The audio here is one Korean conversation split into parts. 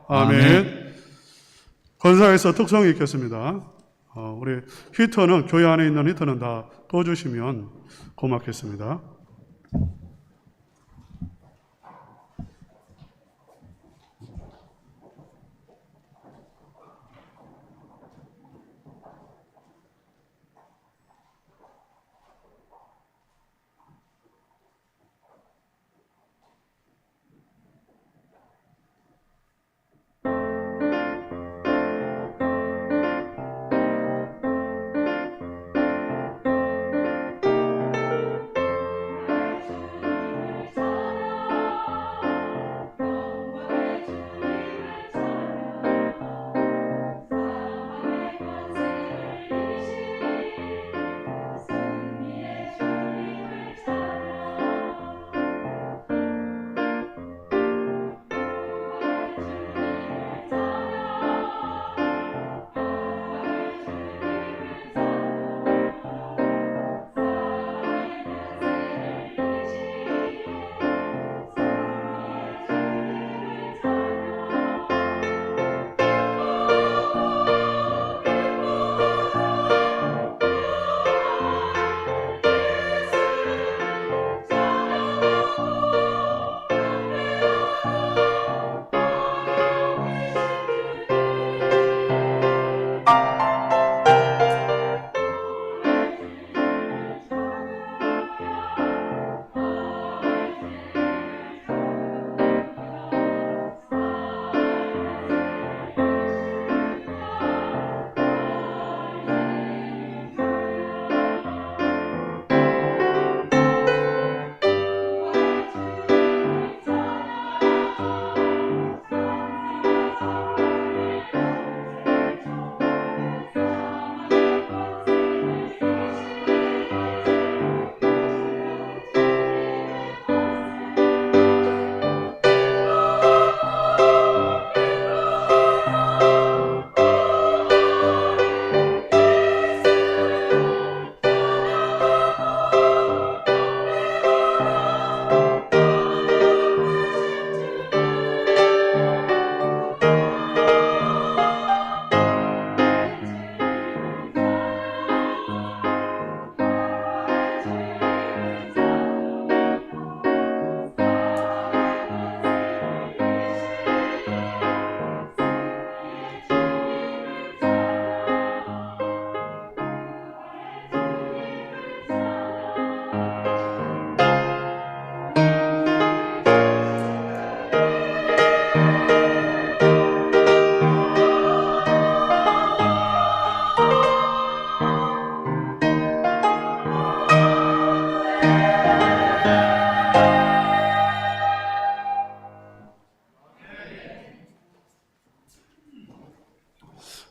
아멘. 건사에서 특성이 있겠습니다. 우리 히터는, 교회 안에 있는 히터는 다 꺼주시면 고맙겠습니다.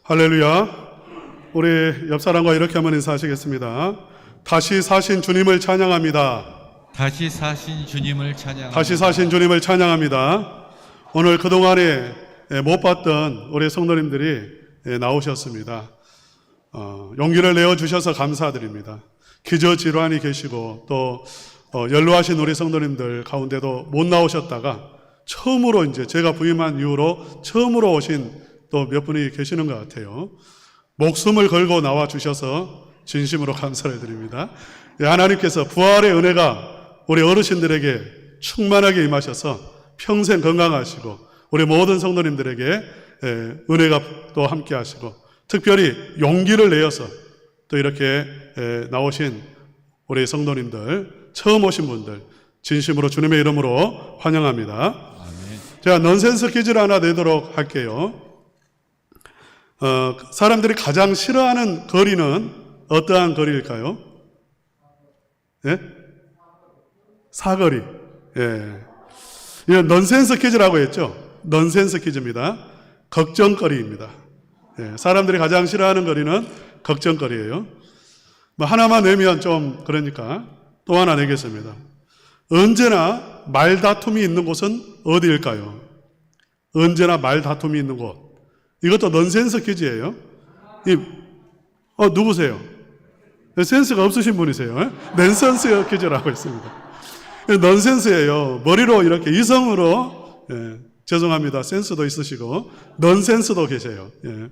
할렐루야. 우리 옆 사람과 이렇게 한번 인사하시겠습니다. 다시 사신 주님을 찬양합니다. 다시 사신 주님을 찬양합니다. 다시 사신 주님을 찬양합니다. 오늘 그동안에 못 봤던 우리 성도님들이 나오셨습니다. 용기를 내어주셔서 감사드립니다. 기저질환이 계시고 또 연로하신 우리 성도님들 가운데도 못 나오셨다가 처음으로 이제 제가 부임한 이후로 처음으로 오신 또 몇 분이 계시는 것 같아요. 목숨을 걸고 나와 주셔서 진심으로 감사를 드립니다. 하나님께서 부활의 은혜가 우리 어르신들에게 충만하게 임하셔서 평생 건강하시고 우리 모든 성도님들에게 은혜가 또 함께 하시고 특별히 용기를 내어서 또 이렇게 나오신 우리 성도님들, 처음 오신 분들 진심으로 주님의 이름으로 환영합니다. 아멘. 제가 넌센스 퀴즈를 하나 내도록 할게요. 사람들이 가장 싫어하는 거리는 어떠한 거리일까요? 예? 사거리. 예. 이건 넌센스 퀴즈라고 했죠? 넌센스 퀴즈입니다. 걱정거리입니다. 예. 사람들이 가장 싫어하는 거리는 걱정거리예요. 뭐 하나만 내면 좀 그러니까 또 하나 내겠습니다. 언제나 말다툼이 있는 곳은 어디일까요? 언제나 말다툼이 있는 곳. 이것도 넌센스 퀴즈예요. 누구세요? 센스가 없으신 분이세요. 넌센스 퀴즈라고 했습니다. 넌센스예요. 머리로 이렇게 이성으로 죄송합니다. 센스도 있으시고 넌센스도 계세요. 예.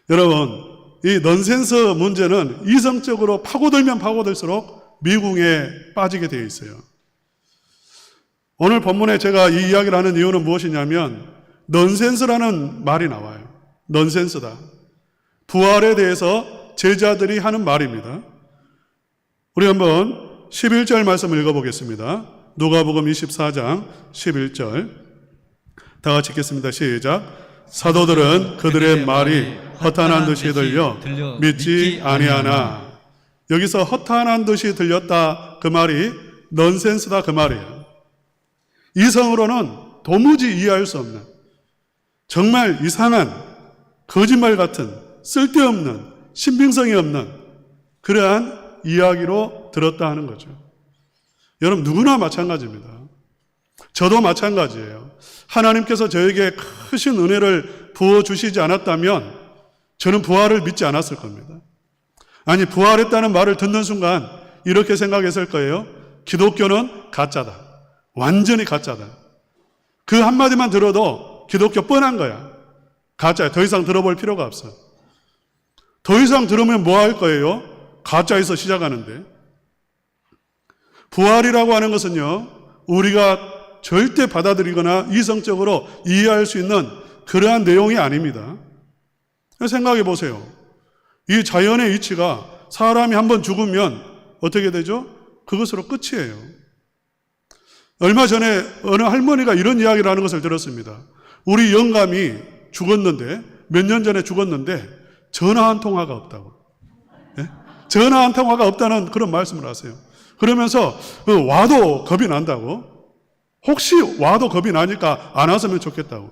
여러분, 이 넌센스 문제는 이성적으로 파고들면 파고들수록 미궁에 빠지게 되어 있어요. 오늘 본문에 제가 이 이야기를 하는 이유는 무엇이냐면 넌센스라는 말이 나와요. 넌센스다. 부활에 대해서 제자들이 하는 말입니다. 우리 한번 11절 말씀을 읽어보겠습니다. 누가복음 24장 11절 다 같이 읽겠습니다. 시작. 사도들은 그들의 말이 허탄한 듯이 들려 믿지 아니하나. 여기서 허탄한 듯이 들렸다 그 말이 넌센스다 그 말이에요. 이성으로는 도무지 이해할 수 없는 정말 이상한 거짓말 같은 쓸데없는 신빙성이 없는 그러한 이야기로 들었다 하는 거죠. 여러분 누구나 마찬가지입니다. 저도 마찬가지예요. 하나님께서 저에게 크신 은혜를 부어주시지 않았다면 저는 부활을 믿지 않았을 겁니다. 아니 부활했다는 말을 듣는 순간 이렇게 생각했을 거예요. 기독교는 가짜다. 완전히 가짜다. 그 한마디만 들어도 기독교 뻔한 거야. 가짜야. 더 이상 들어볼 필요가 없어. 더 이상 들으면 뭐 할 거예요? 가짜에서 시작하는데. 부활이라고 하는 것은요, 우리가 절대 받아들이거나 이성적으로 이해할 수 있는 그러한 내용이 아닙니다. 생각해 보세요. 이 자연의 이치가 사람이 한번 죽으면 어떻게 되죠? 그것으로 끝이에요. 얼마 전에 어느 할머니가 이런 이야기를 하는 것을 들었습니다. 우리 영감이 죽었는데, 몇 년 전에 죽었는데 전화 한 통화가 없다고. 네? 전화 한 통화가 없다는 그런 말씀을 하세요. 그러면서 와도 겁이 난다고. 혹시 와도 겁이 나니까 안 왔으면 좋겠다고.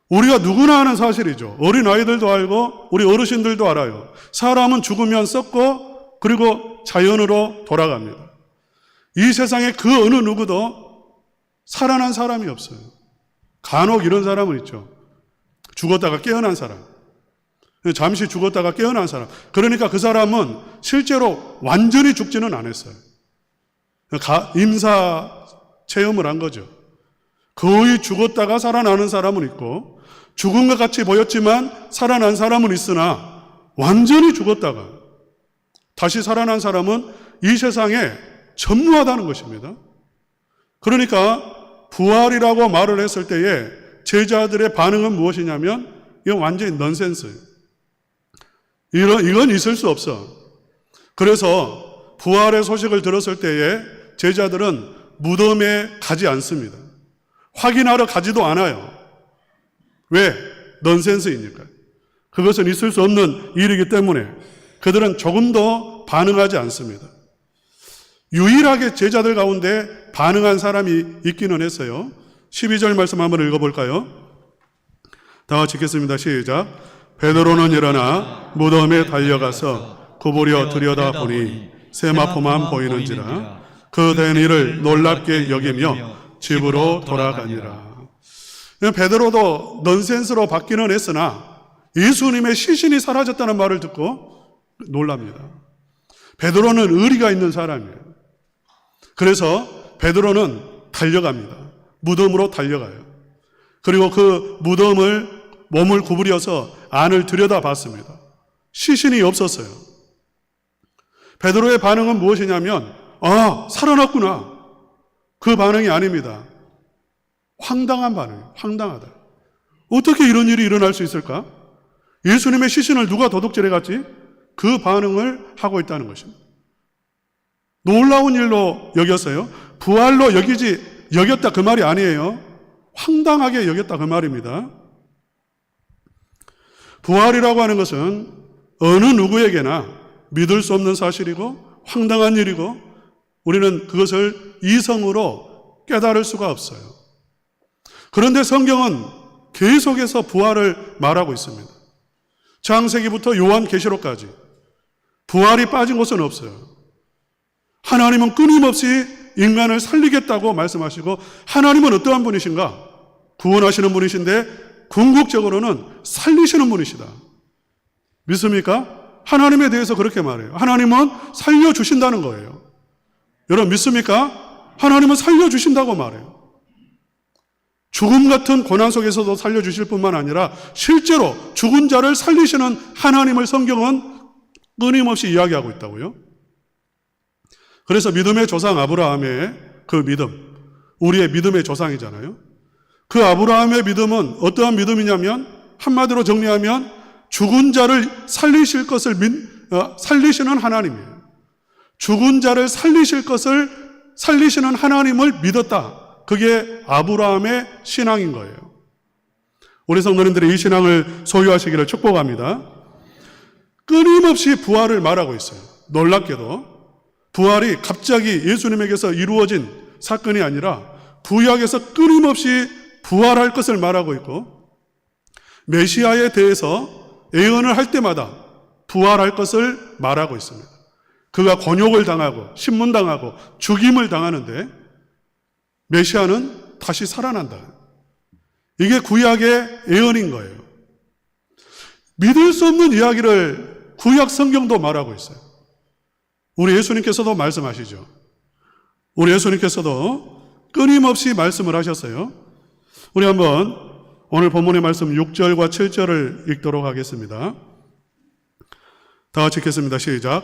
우리가 누구나 아는 사실이죠. 어린 아이들도 알고 우리 어르신들도 알아요. 사람은 죽으면 썩고 그리고 자연으로 돌아갑니다. 이 세상에 그 어느 누구도 살아난 사람이 없어요. 간혹 이런 사람은 있죠. 죽었다가 깨어난 사람. 잠시 죽었다가 깨어난 사람. 그러니까 그 사람은 실제로 완전히 죽지는 않았어요. 임사 체험을 한 거죠. 거의 죽었다가 살아나는 사람은 있고 죽은 것 같이 보였지만 살아난 사람은 있으나 완전히 죽었다가 다시 살아난 사람은 이 세상에 전무하다는 것입니다. 그러니까 부활이라고 말을 했을 때에 제자들의 반응은 무엇이냐면 이건 완전히 넌센스예요. 이건 있을 수 없어. 그래서 부활의 소식을 들었을 때에 제자들은 무덤에 가지 않습니다. 확인하러 가지도 않아요. 왜? 넌센스이니까. 그것은 있을 수 없는 일이기 때문에 그들은 조금도 반응하지 않습니다. 유일하게 제자들 가운데 반응한 사람이 있기는 했어요. 12절 말씀 한번 읽어볼까요? 다 같이 읽겠습니다. 시작. 베드로는 일어나 무덤에 달려가서 구부려 들여다보니 세마포만 보이는지라 그 된 일을 놀랍게 여기며 집으로 돌아가니라. 베드로도 넌센스로 받기는 했으나 예수님의 시신이 사라졌다는 말을 듣고 놀랍니다. 베드로는 의리가 있는 사람이에요. 그래서 베드로는 달려갑니다. 무덤으로 달려가요. 그리고 그 무덤을 몸을 구부려서 안을 들여다봤습니다. 시신이 없었어요. 베드로의 반응은 무엇이냐면 살아났구나. 그 반응이 아닙니다. 황당한 반응이에요. 황당하다. 어떻게 이런 일이 일어날 수 있을까? 예수님의 시신을 누가 도둑질해 갔지? 그 반응을 하고 있다는 것입니다. 놀라운 일로 여겼어요. 부활로 여겼다 그 말이 아니에요. 황당하게 여겼다 그 말입니다. 부활이라고 하는 것은 어느 누구에게나 믿을 수 없는 사실이고 황당한 일이고 우리는 그것을 이성으로 깨달을 수가 없어요. 그런데 성경은 계속해서 부활을 말하고 있습니다. 창세기부터 요한계시록까지 부활이 빠진 곳은 없어요. 하나님은 끊임없이 인간을 살리겠다고 말씀하시고 하나님은 어떠한 분이신가? 구원하시는 분이신데 궁극적으로는 살리시는 분이시다. 믿습니까? 하나님에 대해서 그렇게 말해요. 하나님은 살려주신다는 거예요. 여러분 믿습니까? 하나님은 살려주신다고 말해요. 죽음 같은 고난 속에서도 살려주실 뿐만 아니라 실제로 죽은 자를 살리시는 하나님을 성경은 끊임없이 이야기하고 있다고요. 그래서 믿음의 조상 아브라함의 그 믿음, 우리의 믿음의 조상이잖아요. 그 아브라함의 믿음은 어떠한 믿음이냐면 한마디로 정리하면 죽은 자를 살리실 것을 살리시는 하나님이에요. 죽은 자를 살리실 것을 살리시는 하나님을 믿었다. 그게 아브라함의 신앙인 거예요. 우리 성도님들이 이 신앙을 소유하시기를 축복합니다. 끊임없이 부활을 말하고 있어요. 놀랍게도 부활이 갑자기 예수님에게서 이루어진 사건이 아니라 구약에서 끊임없이 부활할 것을 말하고 있고 메시아에 대해서 예언을 할 때마다 부활할 것을 말하고 있습니다. 그가 곤욕을 당하고 신문당하고 죽임을 당하는데 메시아는 다시 살아난다. 이게 구약의 예언인 거예요. 믿을 수 없는 이야기를 구약 성경도 말하고 있어요. 우리 예수님께서도 말씀하시죠. 우리 예수님께서도 끊임없이 말씀을 하셨어요. 우리 한번 오늘 본문의 말씀 6절과 7절을 읽도록 하겠습니다. 다 같이 읽겠습니다. 시작.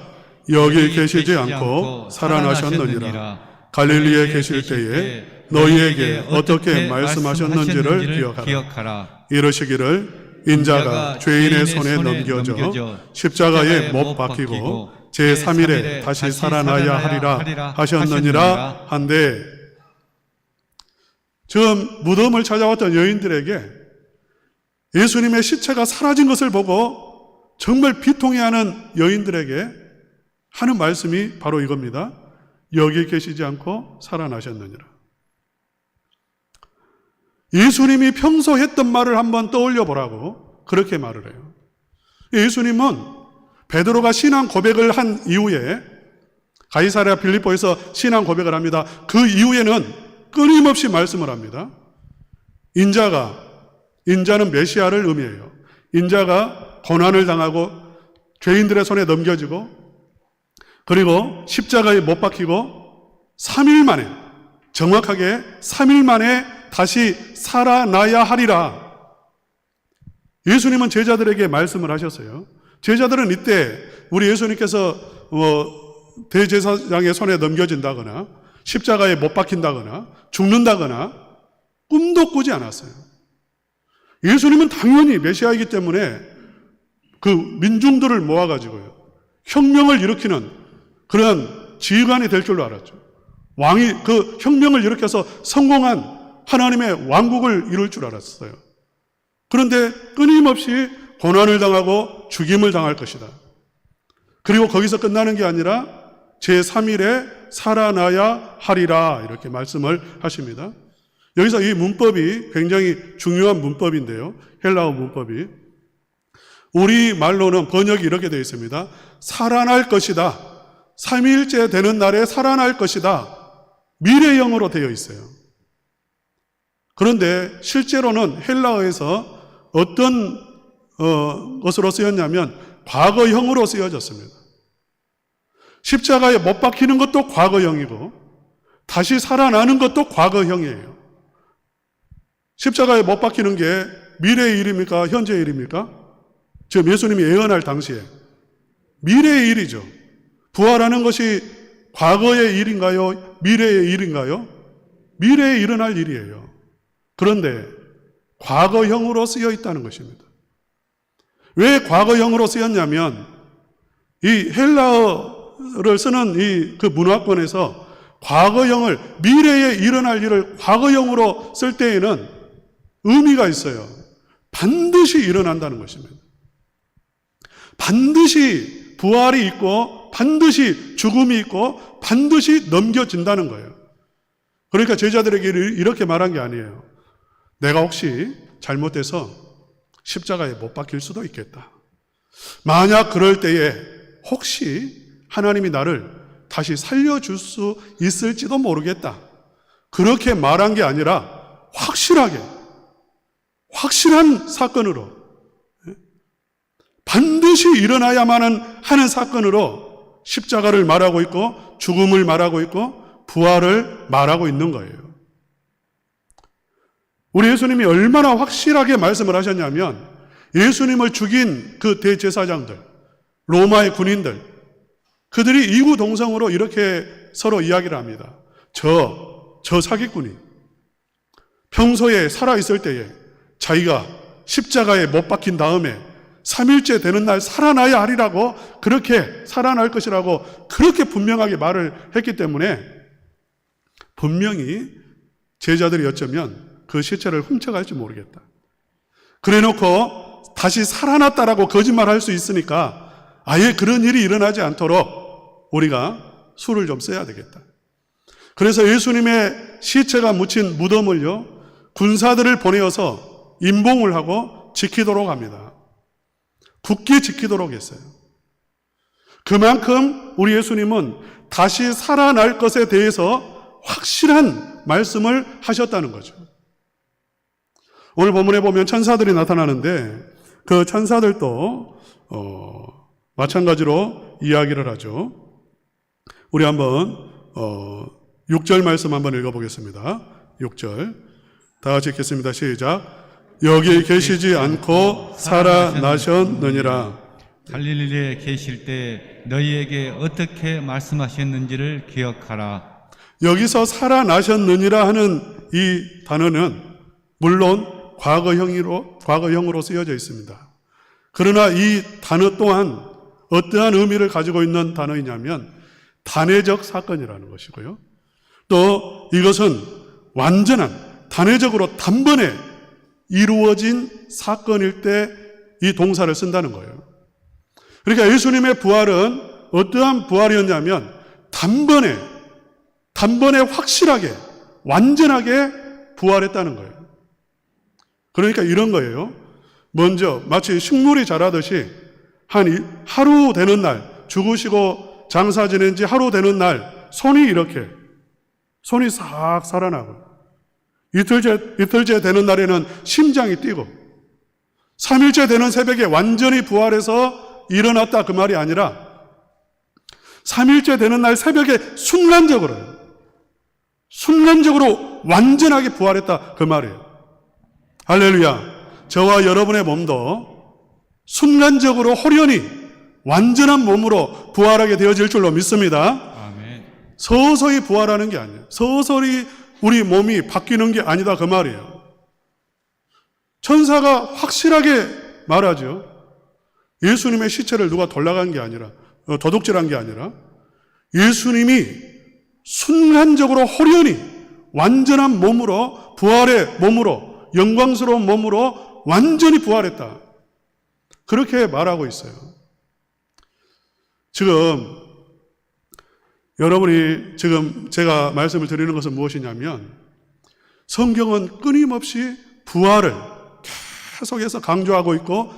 여기 계시지 않고 살아나셨느니라. 갈릴리에 계실 때에 너희에게 어떻게 말씀하셨는지를 기억하라. 이르시기를 인자가 죄인의 손에 넘겨져 십자가에 못 박히고 제3일에 다시 살아나야 하리라 하셨느니라 한데, 지금 무덤을 찾아왔던 여인들에게 예수님의 시체가 사라진 것을 보고 정말 비통해하는 여인들에게 하는 말씀이 바로 이겁니다. 여기 계시지 않고 살아나셨느니라. 예수님이 평소 했던 말을 한번 떠올려 보라고 그렇게 말을 해요. 예수님은 베드로가 신앙 고백을 한 이후에 가이사랴 빌립보에서 신앙 고백을 합니다. 그 이후에는 끊임없이 말씀을 합니다. 인자는 메시아를 의미해요. 인자가 고난을 당하고 죄인들의 손에 넘겨지고 그리고 십자가에 못 박히고 3일 만에, 정확하게 3일 만에 다시 살아나야 하리라. 예수님은 제자들에게 말씀을 하셨어요. 제자들은 이때 우리 예수님께서 대제사장의 손에 넘겨진다거나 십자가에 못 박힌다거나 죽는다거나 꿈도 꾸지 않았어요. 예수님은 당연히 메시아이기 때문에 그 민중들을 모아가지고요, 혁명을 일으키는 그런 지휘관이 될 줄로 알았죠. 왕이 그 혁명을 일으켜서 성공한 하나님의 왕국을 이룰 줄 알았어요. 그런데 끊임없이 고난을 당하고 죽임을 당할 것이다. 그리고 거기서 끝나는 게 아니라 제3일에 살아나야 하리라, 이렇게 말씀을 하십니다. 여기서 이 문법이 굉장히 중요한 문법인데요, 헬라어 문법이 우리 말로는 번역이 이렇게 되어 있습니다. 살아날 것이다. 3일째 되는 날에 살아날 것이다. 미래형으로 되어 있어요. 그런데 실제로는 헬라어에서 어떤 것으로 쓰였냐면 과거형으로 쓰여졌습니다. 십자가에 못 박히는 것도 과거형이고 다시 살아나는 것도 과거형이에요. 십자가에 못 박히는 게 미래의 일입니까? 현재의 일입니까? 지금 예수님이 예언할 당시에 미래의 일이죠. 부활하는 것이 과거의 일인가요? 미래의 일인가요? 미래에 일어날 일이에요. 그런데 과거형으로 쓰여 있다는 것입니다. 왜 과거형으로 쓰였냐면 이 헬라어를 쓰는 그 문화권에서 과거형을, 미래에 일어날 일을 과거형으로 쓸 때에는 의미가 있어요. 반드시 일어난다는 것입니다. 반드시 부활이 있고 반드시 죽음이 있고 반드시 넘겨진다는 거예요. 그러니까 제자들에게 이렇게 말한 게 아니에요. 내가 혹시 잘못돼서 십자가에 못 박힐 수도 있겠다. 만약 그럴 때에 혹시 하나님이 나를 다시 살려줄 수 있을지도 모르겠다. 그렇게 말한 게 아니라 확실한 사건으로, 반드시 일어나야만 하는 사건으로 십자가를 말하고 있고 죽음을 말하고 있고 부활을 말하고 있는 거예요. 우리 예수님이 얼마나 확실하게 말씀을 하셨냐면 예수님을 죽인 그 대제사장들, 로마의 군인들, 그들이 이구동성으로 이렇게 서로 이야기를 합니다. 저 사기꾼이 평소에 살아있을 때에 자기가 십자가에 못 박힌 다음에 3일째 되는 날 살아나야 하리라고, 그렇게 살아날 것이라고 그렇게 분명하게 말을 했기 때문에 분명히 제자들이 어쩌면 그 시체를 훔쳐갈지 모르겠다. 그래놓고 다시 살아났다라고 거짓말할 수 있으니까 아예 그런 일이 일어나지 않도록 우리가 수를 좀 써야 되겠다. 그래서 예수님의 시체가 묻힌 무덤을요, 군사들을 보내어서 임봉을 하고 지키도록 합니다. 굳게 지키도록 했어요. 그만큼 우리 예수님은 다시 살아날 것에 대해서 확실한 말씀을 하셨다는 거죠. 오늘 본문에 보면 천사들이 나타나는데 그 천사들도 마찬가지로 이야기를 하죠. 우리 한번 6절 말씀 한번 읽어보겠습니다. 6절 다 같이 읽겠습니다. 시작. 여기 계시지 않고 살아나셨느니라. 갈릴리에 계실 때 너희에게 어떻게 말씀하셨는지를 기억하라. 여기서 살아나셨느니라 하는 이 단어는 물론 과거형으로 쓰여져 있습니다. 그러나 이 단어 또한 어떠한 의미를 가지고 있는 단어이냐면 단회적 사건이라는 것이고요. 또 이것은 완전한 단회적으로 단번에 이루어진 사건일 때 이 동사를 쓴다는 거예요. 그러니까 예수님의 부활은 어떠한 부활이었냐면 단번에 확실하게 완전하게 부활했다는 거예요. 그러니까 이런 거예요. 먼저 마치 식물이 자라듯이 하루 되는 날, 죽으시고 장사 지낸 지 하루 되는 날 손이 싹 살아나고, 이틀째 되는 날에는 심장이 뛰고, 3일째 되는 새벽에 완전히 부활해서 일어났다 그 말이 아니라 3일째 되는 날 새벽에 순간적으로 완전하게 부활했다 그 말이에요. 할렐루야. 저와 여러분의 몸도 순간적으로 호련히 완전한 몸으로 부활하게 되어질 줄로 믿습니다. 아멘. 서서히 부활하는 게 아니에요. 서서히 우리 몸이 바뀌는 게 아니다 그 말이에요. 천사가 확실하게 말하죠. 예수님의 시체를 누가 돌아간 게 아니라, 도둑질한 게 아니라 예수님이 순간적으로 호련히 완전한 몸으로, 부활의 몸으로, 영광스러운 몸으로 완전히 부활했다. 그렇게 말하고 있어요. 지금 제가 말씀을 드리는 것은 무엇이냐면 성경은 끊임없이 부활을 계속해서 강조하고 있고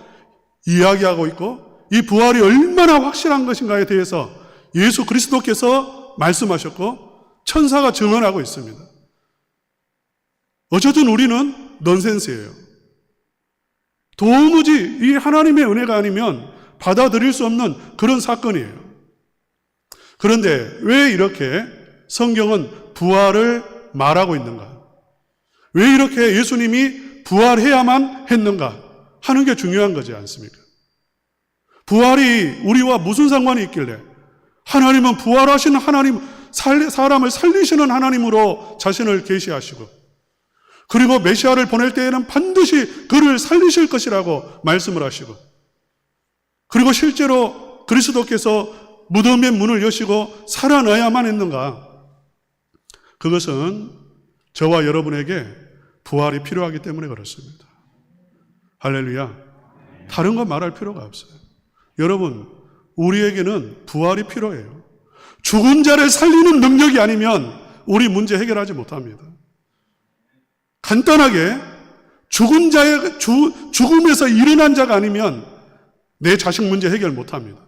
이야기하고 있고 이 부활이 얼마나 확실한 것인가에 대해서 예수 그리스도께서 말씀하셨고 천사가 증언하고 있습니다. 어쨌든 우리는 넌센스예요. 도무지 이 하나님의 은혜가 아니면 받아들일 수 없는 그런 사건이에요. 그런데 왜 이렇게 성경은 부활을 말하고 있는가? 왜 이렇게 예수님이 부활해야만 했는가 하는 게 중요한 거지 않습니까? 부활이 우리와 무슨 상관이 있길래? 하나님은 부활하신 하나님, 사람을 살리시는 하나님으로 자신을 계시하시고 그리고 메시아를 보낼 때에는 반드시 그를 살리실 것이라고 말씀을 하시고 그리고 실제로 그리스도께서 무덤의 문을 여시고 살아나야만 했는가? 그것은 저와 여러분에게 부활이 필요하기 때문에 그렇습니다. 할렐루야. 다른 건 말할 필요가 없어요. 여러분, 우리에게는 부활이 필요해요. 죽은 자를 살리는 능력이 아니면 우리 문제 해결하지 못합니다. 간단하게 죽음에서 일어난 자가 아니면 내 자식 문제 해결 못합니다.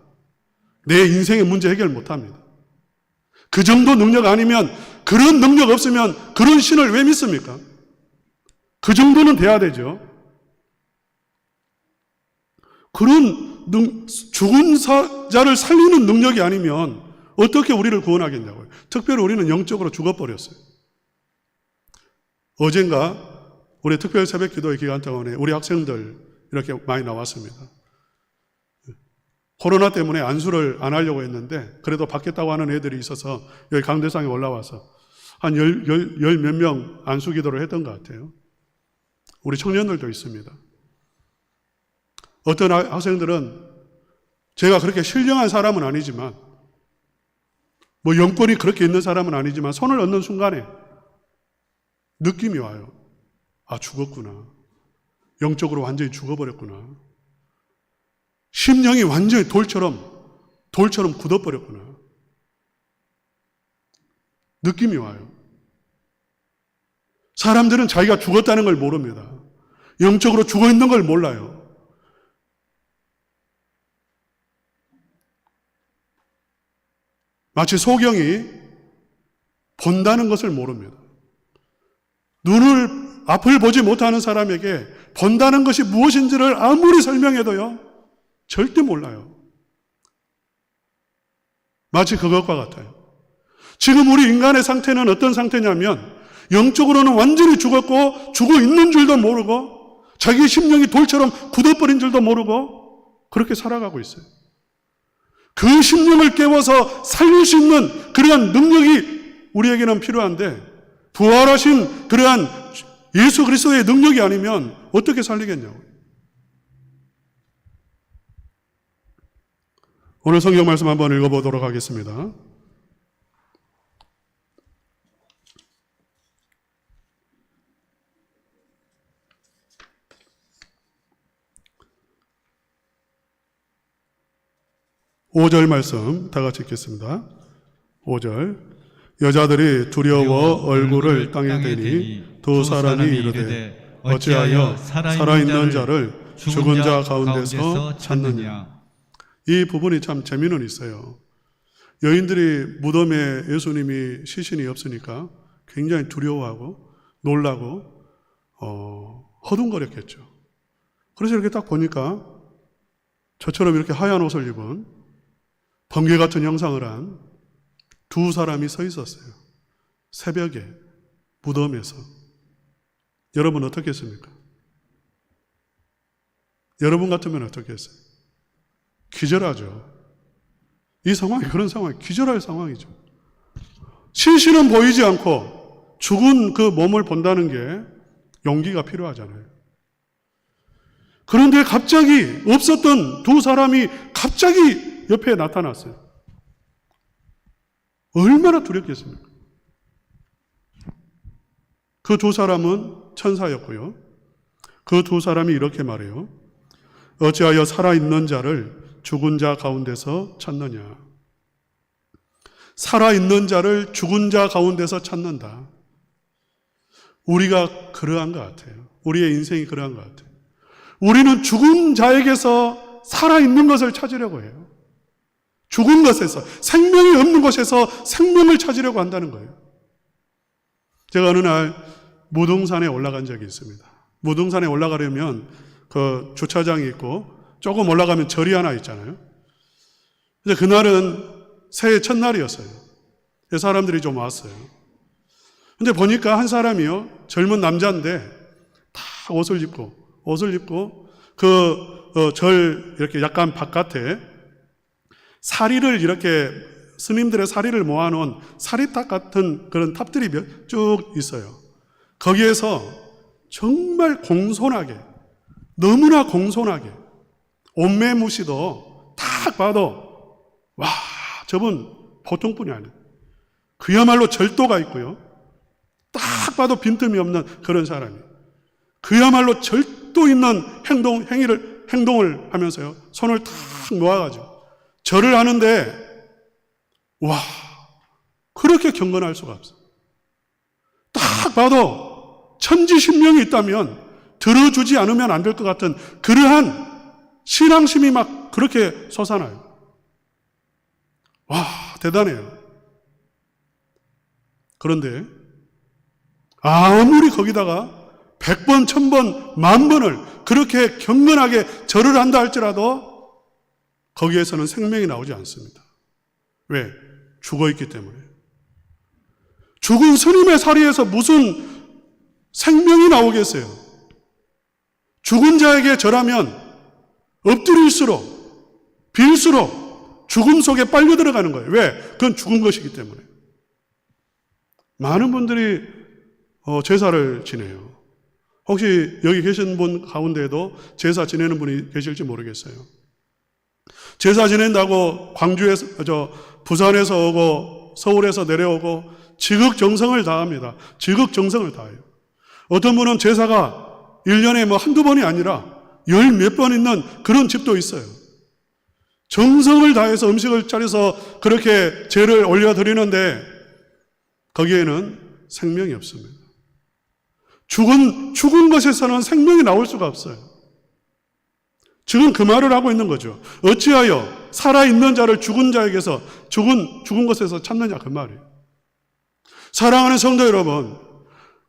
내 인생의 문제 해결 못합니다. 그 정도 능력 아니면, 그런 능력 없으면 그런 신을 왜 믿습니까? 그 정도는 돼야 되죠. 그런 죽은 자를 살리는 능력이 아니면 어떻게 우리를 구원하겠냐고요. 특별히 우리는 영적으로 죽어버렸어요. 어젠가 우리 특별 새벽 기도의 기간 동안에 우리 학생들 이렇게 많이 나왔습니다. 코로나 때문에 안수를 안 하려고 했는데 그래도 받겠다고 하는 애들이 있어서 여기 강대상에 올라와서 한 열 몇 명 안수 기도를 했던 것 같아요. 우리 청년들도 있습니다. 어떤 학생들은 제가 그렇게 신령한 사람은 아니지만 뭐 영권이 그렇게 있는 사람은 아니지만 손을 얹는 순간에 느낌이 와요. 아, 죽었구나. 영적으로 완전히 죽어버렸구나. 심령이 완전히 돌처럼 굳어버렸구나. 느낌이 와요. 사람들은 자기가 죽었다는 걸 모릅니다. 영적으로 죽어있는 걸 몰라요. 마치 소경이 본다는 것을 모릅니다. 앞을 보지 못하는 사람에게 본다는 것이 무엇인지를 아무리 설명해도요, 절대 몰라요. 마치 그것과 같아요. 지금 우리 인간의 상태는 어떤 상태냐면 영적으로는 완전히 죽었고 죽어 있는 줄도 모르고 자기 심령이 돌처럼 굳어버린 줄도 모르고 그렇게 살아가고 있어요. 그 심령을 깨워서 살릴 수 있는 그러한 능력이 우리에게는 필요한데 부활하신 그러한 예수 그리스도의 능력이 아니면 어떻게 살리겠냐고요. 오늘 성경 말씀 한번 읽어보도록 하겠습니다. (5절) 말씀 다 같이 읽겠습니다. 5절. 여자들이 두려워 얼굴을 땅에 대니 두 사람이 이르되 어찌하여 살아있는 자를 죽은 자 가운데서 찾느냐. 이 부분이 참 재미는 있어요. 여인들이 무덤에 예수님이 시신이 없으니까 굉장히 두려워하고 놀라고 허둥거렸겠죠. 그래서 이렇게 딱 보니까 저처럼 이렇게 하얀 옷을 입은 번개 같은 형상을 한 두 사람이 서 있었어요. 새벽에 무덤에서. 여러분 어떻겠습니까? 여러분 같으면 어떻겠어요? 기절하죠. 이 상황이 그런 상황이 기절할 상황이죠. 신신은 보이지 않고 죽은 그 몸을 본다는 게 용기가 필요하잖아요. 그런데 갑자기 없었던 두 사람이 갑자기 옆에 나타났어요. 얼마나 두렵겠습니까? 그 두 사람은 천사였고요. 그 두 사람이 이렇게 말해요. 어찌하여 살아있는 자를 죽은 자 가운데서 찾느냐. 살아있는 자를 죽은 자 가운데서 찾는다. 우리가 그러한 것 같아요. 우리의 인생이 그러한 것 같아요. 우리는 죽은 자에게서 살아있는 것을 찾으려고 해요. 죽은 것에서, 생명이 없는 곳에서 생명을 찾으려고 한다는 거예요. 제가 어느 날 무등산에 올라간 적이 있습니다. 무등산에 올라가려면 그 주차장이 있고 조금 올라가면 절이 하나 있잖아요. 근데 그날은 새해 첫날이었어요. 사람들이 좀 왔어요. 근데 보니까 한 사람이요, 젊은 남자인데 다 옷을 입고 절 이렇게 약간 바깥에 사리를 이렇게 스님들의 사리를 모아놓은 사리탑 같은 그런 탑들이 쭉 있어요. 거기에서 정말 공손하게, 너무나 공손하게 옷매무시도 딱 봐도 와, 저분 보통 분이 아니에요. 그야말로 절도가 있고요. 딱 봐도 빈틈이 없는 그런 사람이에요. 그야말로 절도 있는 행동을 하면서요. 손을 탁 놓아가지고 절을 하는데 와, 그렇게 경건할 수가 없어. 딱 봐도 천지신명이 있다면 들어주지 않으면 안 될 것 같은 그러한 신앙심이 막 그렇게 솟아나요. 와, 대단해요. 그런데 아무리 거기다가 100번, 1000번, 10,000번을 그렇게 경건하게 절을 한다 할지라도 거기에서는 생명이 나오지 않습니다. 왜? 죽어있기 때문에. 죽은 스님의 사리에서 무슨 생명이 나오겠어요? 죽은 자에게 절하면 엎드릴수록 빌수록 죽음 속에 빨려 들어가는 거예요. 왜? 그건 죽은 것이기 때문에. 많은 분들이 제사를 지내요. 혹시 여기 계신 분 가운데에도 제사 지내는 분이 계실지 모르겠어요. 제사 지낸다고 부산에서 오고 서울에서 내려오고 지극정성을 다합니다. 지극정성을 다해요. 어떤 분은 제사가 1년에 한두 번이 아니라 열 몇 번 있는 그런 집도 있어요. 정성을 다해서 음식을 차려서 그렇게 제를 올려드리는데 거기에는 생명이 없습니다. 죽은 것에서는 생명이 나올 수가 없어요. 지금 그 말을 하고 있는 거죠. 어찌하여 살아있는 자를 죽은 자에게서 죽은 것에서 찾느냐 그 말이에요. 사랑하는 성도 여러분,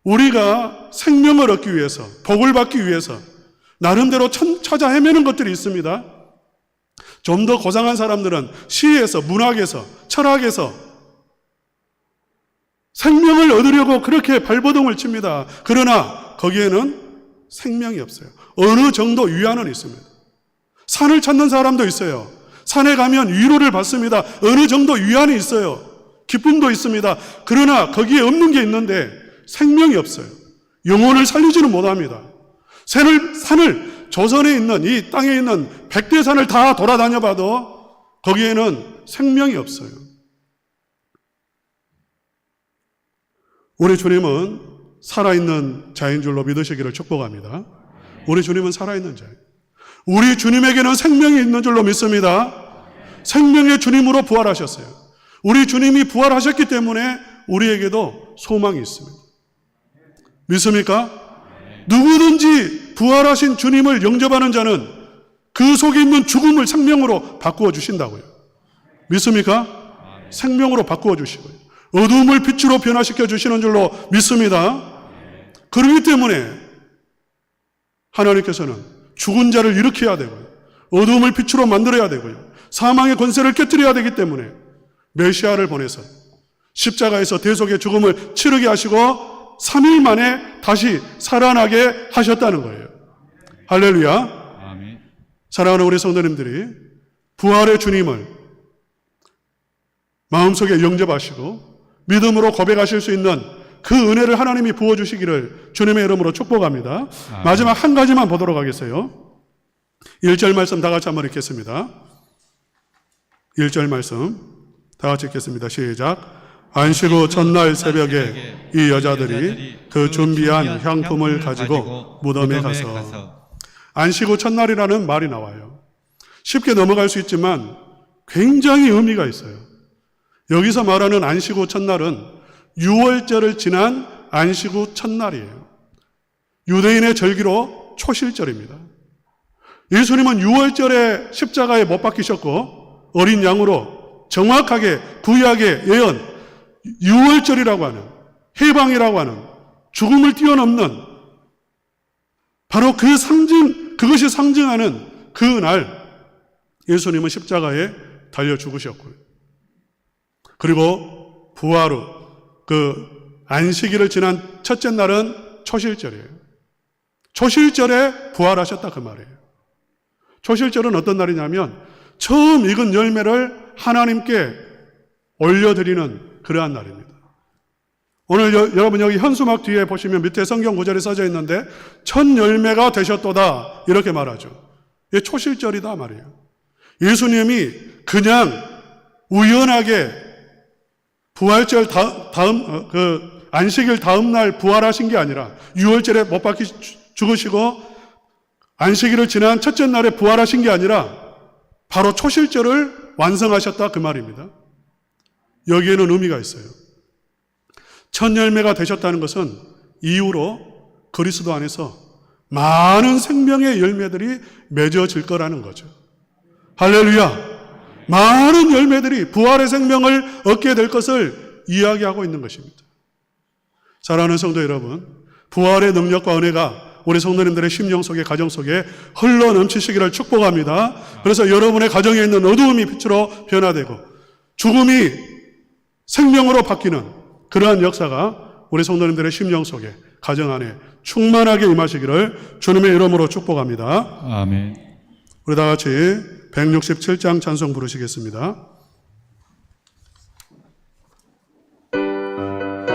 우리가 생명을 얻기 위해서, 복을 받기 위해서 나름대로 찾아 헤매는 것들이 있습니다. 좀 더 고상한 사람들은 시에서, 문학에서, 철학에서 생명을 얻으려고 그렇게 발버둥을 칩니다. 그러나 거기에는 생명이 없어요. 어느 정도 위안은 있습니다. 산을 찾는 사람도 있어요. 산에 가면 위로를 받습니다. 어느 정도 위안이 있어요. 기쁨도 있습니다. 그러나 거기에 없는 게 있는데 생명이 없어요. 영혼을 살리지는 못합니다. 산을 조선에 있는 이 땅에 있는 백대산을 다 돌아다녀 봐도 거기에는 생명이 없어요. 우리 주님은 살아있는 자인 줄로 믿으시기를 축복합니다. 우리 주님은 살아있는 자예요. 우리 주님에게는 생명이 있는 줄로 믿습니다. 생명의 주님으로 부활하셨어요. 우리 주님이 부활하셨기 때문에 우리에게도 소망이 있습니다. 믿습니까? 누구든지 부활하신 주님을 영접하는 자는 그 속에 있는 죽음을 생명으로 바꾸어 주신다고요. 믿습니까? 생명으로 바꾸어 주시고요. 어두움을 빛으로 변화시켜 주시는 줄로 믿습니다. 그렇기 때문에 하나님께서는 죽은 자를 일으켜야 되고요. 어두움을 빛으로 만들어야 되고요. 사망의 권세를 깨뜨려야 되기 때문에 메시아를 보내서 십자가에서 대속의 죽음을 치르게 하시고 3일 만에 다시 살아나게 하셨다는 거예요. 할렐루야. 아멘. 사랑하는 우리 성도님들이 부활의 주님을 마음속에 영접하시고 믿음으로 고백하실 수 있는 그 은혜를 하나님이 부어주시기를 주님의 이름으로 축복합니다. 아멘. 마지막 한 가지만 보도록 하겠어요. 1절 말씀 다 같이 한번 읽겠습니다. 1절 말씀 다 같이 읽겠습니다. 시작. 안식 후 첫날 새벽에 이 여자들이 그 준비한 향품을 가지고 무덤에 가서. 안식 후 첫날이라는 말이 나와요. 쉽게 넘어갈 수 있지만 굉장히 의미가 있어요. 여기서 말하는 안식 후 첫날은 유월절을 지난 안식 후 첫날이에요. 유대인의 절기로 초실절입니다. 예수님은 유월절에 십자가에 못 박히셨고 어린 양으로 정확하게 구약의 예언 유월절이라고 하는 해방이라고 하는 죽음을 뛰어넘는 바로 그 그것이 상징하는 그 날 예수님은 십자가에 달려 죽으셨고요. 그리고 부활 후 그 안식일을 지난 첫째 날은 초실절이에요. 초실절에 부활하셨다 그 말이에요. 초실절은 어떤 날이냐면 처음 익은 열매를 하나님께 올려드리는 그러한 날입니다. 오늘 여러분 여기 현수막 뒤에 보시면 밑에 성경 구절이 써져 있는데 첫 열매가 되셨도다 이렇게 말하죠. 이게 초실절이다 말이에요. 예수님이 그냥 우연하게 부활절 안식일 다음 날 부활하신 게 아니라 유월절에 못 박히 죽으시고 안식일을 지난 첫째 날에 부활하신 게 아니라 바로 초실절을 완성하셨다 그 말입니다. 여기에는 의미가 있어요. 첫 열매가 되셨다는 것은 이후로 그리스도 안에서 많은 생명의 열매들이 맺어질 거라는 거죠. 할렐루야. 많은 열매들이 부활의 생명을 얻게 될 것을 이야기하고 있는 것입니다. 사랑하는 성도 여러분, 부활의 능력과 은혜가 우리 성도님들의 심령 속에 가정 속에 흘러 넘치시기를 축복합니다. 그래서 여러분의 가정에 있는 어두움이 빛으로 변화되고 죽음이 생명으로 바뀌는 그러한 역사가 우리 성도님들의 심령 속에 가정 안에 충만하게 임하시기를 주님의 이름으로 축복합니다. 아멘. 우리 다 같이 167장 찬송 부르시겠습니다.